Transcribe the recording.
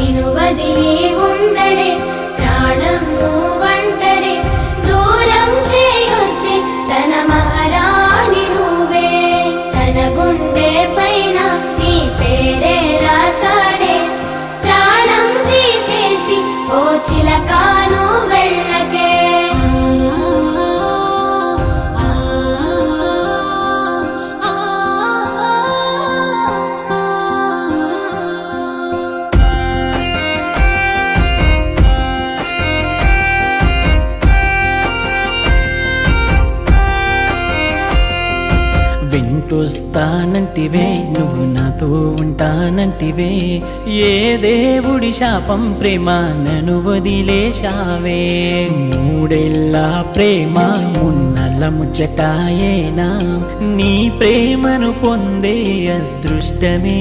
నిను వదిలి ఉండడే ప్రాణం నువ్వంటడే దూరం చేయొద్దే తన మహారాణి నువ్వే తన గుండె పైన నీ పేరే రాసాడే ప్రాణం తీసేసి ఓ చిలకాను వెళ్ళకే వెంటొస్తానంటివే నువ్వు నాతో ఉంటానంటివే ఏ దేవుడి శాపం ప్రేమ నన్ను వదిలేశావే మూడేళ్ళ ప్రేమ మున్నల ముచ్చటాయేనా నీ ప్రేమను పొందే అదృష్టమే